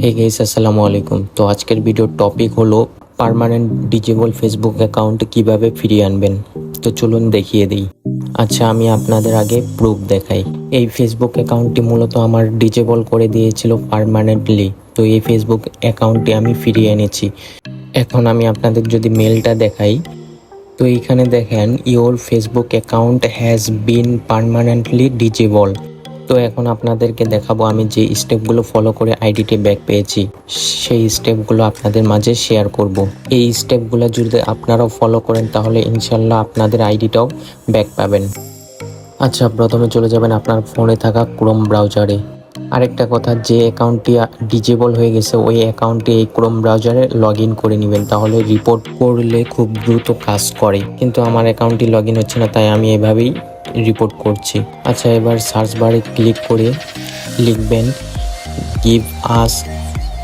Hey guys, আসসালামু আলাইকুম। তো আজকের ভিডিওর টপিক হলো পার্মানেন্ট ডিজেবল ফেসবুক অ্যাকাউন্ট কিভাবে ফিরিয়ে আনবেন। তো চলুন দেখিয়ে দিই। আচ্ছা, আমি আপনাদের আগে প্রুফ দেখাই। এই ফেসবুক অ্যাকাউন্টটি মূলত আমার ডিজেবল করে দিয়েছিল পার্মানেন্টলি। তো এই ফেসবুক অ্যাকাউন্টটি আমি ফিরিয়ে এনেছি। এখন আমি আপনাদের যদি মেলটা দেখাই, তো এইখানে দেখেন your Facebook account has been permanently disable. তো এখন আপনাদেরকে দেখাবো আমি যে স্টেপগুলো ফলো করে আইডিটি ব্যাক পেয়েছি, সেই স্টেপগুলো আপনাদের মাঝে শেয়ার করব। এই স্টেপগুলো যদি আপনারাও ফলো করেন তাহলে ইনশাল্লাহ আপনাদের আইডিটাও ব্যাক পাবেন। আচ্ছা, প্রথমে চলে যাবেন আপনার ফোনে থাকা ক্রোম ব্রাউজারে। আরেকটা কথা, যে অ্যাকাউন্টটি ডিজেবল হয়ে গেছে ওই অ্যাকাউন্টটি এই ক্রোম ব্রাউজারে লগ ইন করে নেবেন, তাহলে রিপোর্ট করলে খুব দ্রুত কাজ করে। কিন্তু আমার অ্যাকাউন্টটি লগ ইন হচ্ছে না, তাই আমি এভাবেই রিপোর্ট করছি। আচ্ছা, এবার সার্চ বারে ক্লিক করে লিখবেন গিভ আস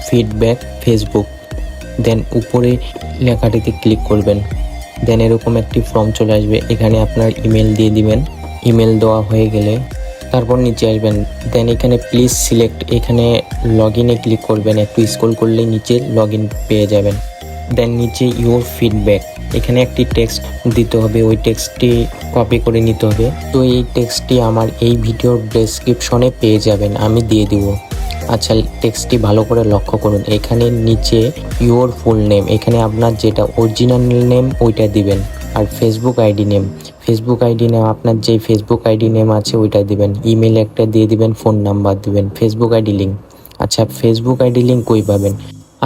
ফিডব্যাক ফেসবুক, দেন উপরে লেখাটিতে ক্লিক করবেন। দেন এরকম একটি ফর্ম চলে আসবে, এখানে আপনার ইমেল দিয়ে দিবেন। ইমেল দেওয়া হয়ে গেলে তারপর নিচে আসবেন, দেন এখানে প্লিজ সিলেক্ট, এখানে লগ ইনে ক্লিক করবেন। একটু স্ক্রল করলেই নিচে লগ ইন পেয়ে যাবেন। দেন নিচে ইউর ফিডব্যাক, এখানে একটি টেক্সট দিতে হবে, ওই টেক্সটটি কপি করে নিতে হবে। তো এই টেক্সটটি আমার এই ভিডিওর ডেসক্রিপশনে পেয়ে যাবেন, আমি দিয়ে দিব। আচ্ছা, টেক্সটটি ভালো করে লক্ষ্য করুন, এখানে নিচে ইউর ফুল নেম, এখানে আপনার যেটা অরিজিনাল নেম ওইটা দিবেন। আর ফেসবুক আইডি নেম, আপনার যে ফেসবুক আইডি নেম আছে ওইটা দিবেন। ইমেল একটা দিয়ে দিবেন, ফোন নাম্বার দিবেন, ফেসবুক আইডি লিঙ্ক। আচ্ছা, ফেসবুক আইডি লিঙ্ক কই পাবেন?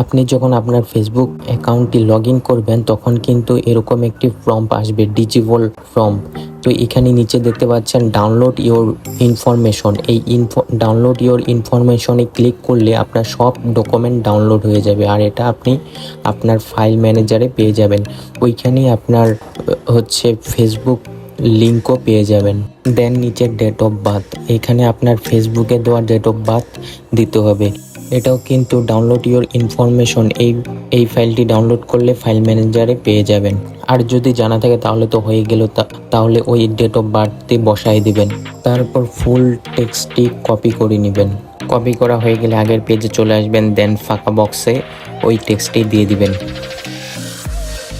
আপনি যখন আপনার ফেসবুক অ্যাকাউন্টটি লগ ইন করবেন তখন কিন্তু এরকম একটি ফর্ম আসবে, ডিজেবল ফর্ম। তো এখানে নিচে দেখতে পাচ্ছেন ডাউনলোড ইওর ইনফরমেশন, এই ডাউনলোড ইওর ইনফরমেশনে ক্লিক করলে আপনার সব ডকুমেন্ট ডাউনলোড হয়ে যাবে, আর এটা আপনি আপনার ফাইল ম্যানেজারে পেয়ে যাবেন। ওইখানেই আপনার ফেসবুক লিঙ্কও পেয়ে যাবেন। দেন নিচে ডেট অফ বার্থ, এখানে আপনার ফেসবুকে দেওয়া ডেট অফ বার্থ দিতে হবে। এটাও কিন্তু ডাউনলোড ইওর ইনফরমেশন, এই ফাইলটি ডাউনলোড করলে ফাইল ম্যানেজারে পেয়ে যাবেন। আর যদি জানা থাকে তাহলে তো হয়ে গেল, তাহলে ওই ডেট অফ বার্থটি বসাই দিবেন। তারপর ফুল টেক্সটটি কপি করে নেবেন। কপি করা হয়ে গেলে আগের পেজে চলে আসবেন, দেন ফাঁকা বক্সে ওই টেক্সটটি দিয়ে দিবেন।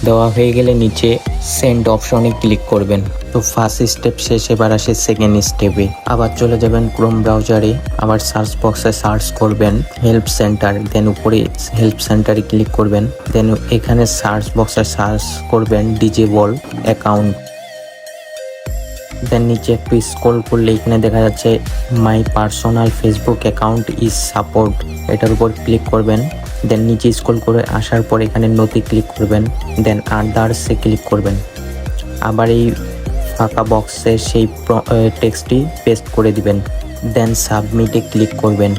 দেওয়া হয়ে গেলে নিচে সেন্ড অপশনে ক্লিক করবেন। তো ফার্স্ট স্টেপ শেষ, এবার আসে সেকেন্ড স্টেপে। আবার চলে যাবেন ক্রোম ব্রাউজারে, আবার সার্চ বক্সে সার্চ করবেন হেল্প সেন্টার, দেন উপরে হেল্প সেন্টারে ক্লিক করবেন। দেন এখানে সার্চ বক্সে সার্চ করবেন ডিজেবল অ্যাকাউন্ট। দেন নিচে একটু স্ক্রল করলে এখানে দেখা যাচ্ছে my personal Facebook account is support, এটার উপর ক্লিক করবেন। দেন নিচে স্ক্রল করে আসার পর এখানে নোতে ক্লিক করবেন, দেন আদার্সে ক্লিক করবেন। আবার এই ফাঁকা বক্সে সেই টেক্সটটি পেস্ট করে দিবেন, দেন সাবমিটে ক্লিক করবেন।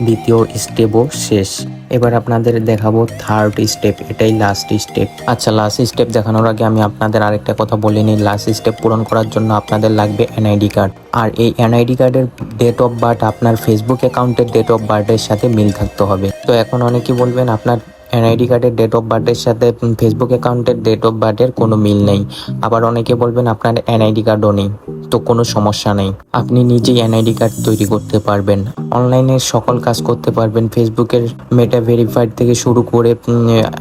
দ্বিতীয় স্টেপও শেষ। এবার আপনাদের দেখাবো থার্ড স্টেপ, এটাই লাস্ট স্টেপ। আচ্ছা, লাস্ট স্টেপ দেখানোর আগে আমি আপনাদের আরেকটা কথা বলে নিই। লাস্ট স্টেপ পূরণ করার জন্য আপনাদের লাগবে এনআইডি কার্ড, আর এই এনআইডি কার্ডের ডেট অফ বার্থ আপনার ফেসবুক অ্যাকাউন্টের ডেট অফ বার্থের সাথে মিল থাকতে হবে। তো এখন অনেকেই বলবেন আপনার এনআইডি কার্ডের ডেট অফ বার্থের সাথে ফেসবুক অ্যাকাউন্টের ডেট অফ বার্থের কোনো মিল নেই। আবার অনেকে বলবেন আপনার এনআইডি কার্ডও নেই। তো কোনো সমস্যা নেই, আপনি নিজেই এনআইডি কার্ড তৈরি করতে পারবেন। অনলাইনে সকল কাজ করতে পারবেন, ফেসবুকের মেটা ভেরিফাইড থেকে শুরু করে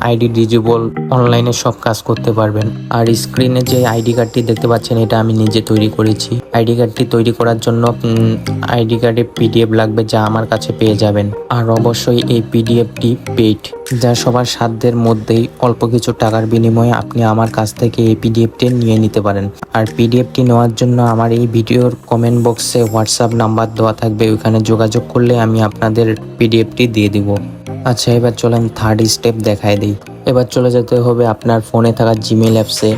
আইডি ডিজেবল, অনলাইনে সব কাজ করতে পারবেন। আর স্ক্রিনে যে আইডি কার্ডটি দেখতে পাচ্ছেন এটা আমি নিজে তৈরি করেছি। আইডি কার্ডটি তৈরি করার জন্য আইডি কার্ডে পিডিএফ লাগবে, যা আমার কাছে পেয়ে যাবেন। আর অবশ্যই এই পিডিএফটি পেইড, যা সবার সাধ্যের মধ্যেই অল্প কিছু টাকার বিনিময়ে আপনি আমার কাছ থেকে এই পিডিএফটি নিয়ে নিতে পারেন। আর পিডিএফটি নেওয়ার জন্য আমার এই ভিডিওর কমেন্ট বক্সে হোয়াটসঅ্যাপ নাম্বার দেওয়া থাকবে, ওইখানে যোগাযোগ করলে আমি আপনাদের পিডিএফটি দিয়ে দিব। আচ্ছা, এবার চলেন থার্ড স্টেপ দেখায় দিই। এবার চলে যেতে হবে আপনার ফোনে থাকা জিমেল অ্যাপসে।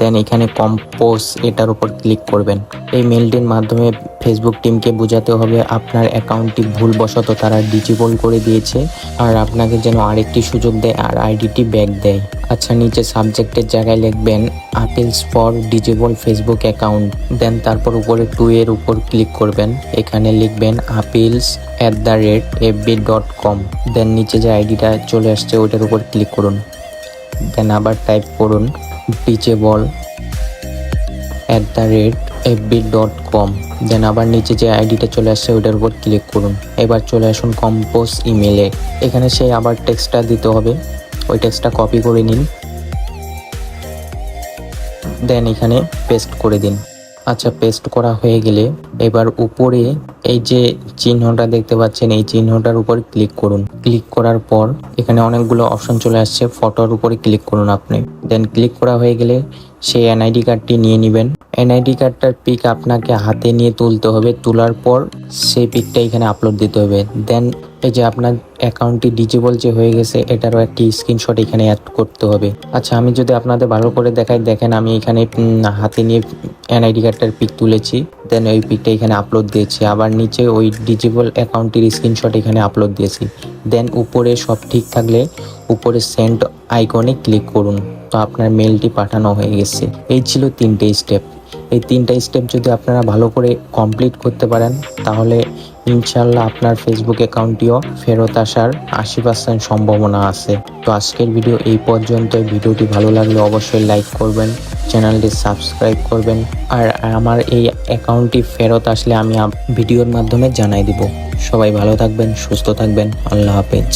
দেন এখানে কম্পোজ, এটার উপর ক্লিক করবেন। এই মেলটির মাধ্যমে ফেসবুক টিমকে বোঝাতে হবে আপনার অ্যাকাউন্টটি ভুলবশত তারা ডিজেবল করে দিয়েছে, আর আপনাকে যেন আরেকটি সুযোগ দেয় আর আইডিটি ব্যাক দেয়। আচ্ছা, নিচে সাবজেক্টের জায়গায় লিখবেন appeals for disable Facebook account. Then তারপর উপরে 2 এর উপর ক্লিক করবেন, এখানে লিখবেন appeals@fb.com। দেন নিচে যে আইডিটা চলে আসছে ওইটার উপর ক্লিক করুন। দেন আবার টাইপ করুন ডিজেবল fb.com। দেন আবার নিচে যে আইডিটা চলে আসছে ওইটার উপর ক্লিক করুন। এবার চলে আসুন কম্পোজ ইমেলে। এখানে সেই আবার টেক্সটটা দিতে হবে, ওই টেক্সটটা কপি করে নিন, দেন এখানে পেস্ট করে দিন। আচ্ছা, পেস্ট করা হয়ে গেলে এবার উপরে এই যে চিহ্নটা দেখতে পাচ্ছেন, এই চিহ্নটার উপর ক্লিক করুন। ক্লিক করার পর এখানে অনেকগুলো অপশন চলে আসছে, ফটোর উপরে ক্লিক করুন আপনি। দেন ক্লিক করা হয়ে গেলে সেই এনআইডি কার্ডটি নিয়ে নেবেন। এনআইডি কার্ডটার পিক আপনাকে হাতে নিয়ে তুলতে হবে, তোলার পর সেই পিকটা এখানে আপলোড দিতে হবে। দেন এই যে আপনার অ্যাকাউন্টটি ডিজেবল যে হয়ে গেছে এটারও একটি স্ক্রিনশট এখানে অ্যাড করতে হবে। আচ্ছা, আমি যদি আপনাদের ভালো করে দেখাই, দেখেন আমি এখানে হাতে নিয়ে এনআইডি কার্ডটার পিক তুলেছি, দেন ওই পিকটা এখানে আপলোড দিয়েছি। আবার নিচে ওই ডিজেবল অ্যাকাউন্টটির স্ক্রিনশট এখানে আপলোড দিয়েছি। দেন উপরে সব ঠিক থাকলে উপরে সেন্ড আইকনে ক্লিক করুন। তো আপনার মেলটি পাঠানো হয়ে গেছে। এই ছিল 3টে স্টেপ। এই 3টা স্টেপ যদি আপনারা ভালো করে কমপ্লিট করতে পারেন তাহলে ইনশাল্লাহ আপনার ফেসবুক অ্যাকাউন্টটিও ফেরত আসার 80% সম্ভাবনা আছে। তো আজকের ভিডিও এই পর্যন্ত। ভিডিওটি ভালো লাগলে অবশ্যই লাইক করবেন, চ্যানেলটি সাবস্ক্রাইব করবেন, আর আমার এই অ্যাকাউন্টটি ফেরত আসলে আমি ভিডিওর মাধ্যমে জানাই দিব। সবাই ভালো থাকবেন, সুস্থ থাকবেন, আল্লাহ হাফেজ।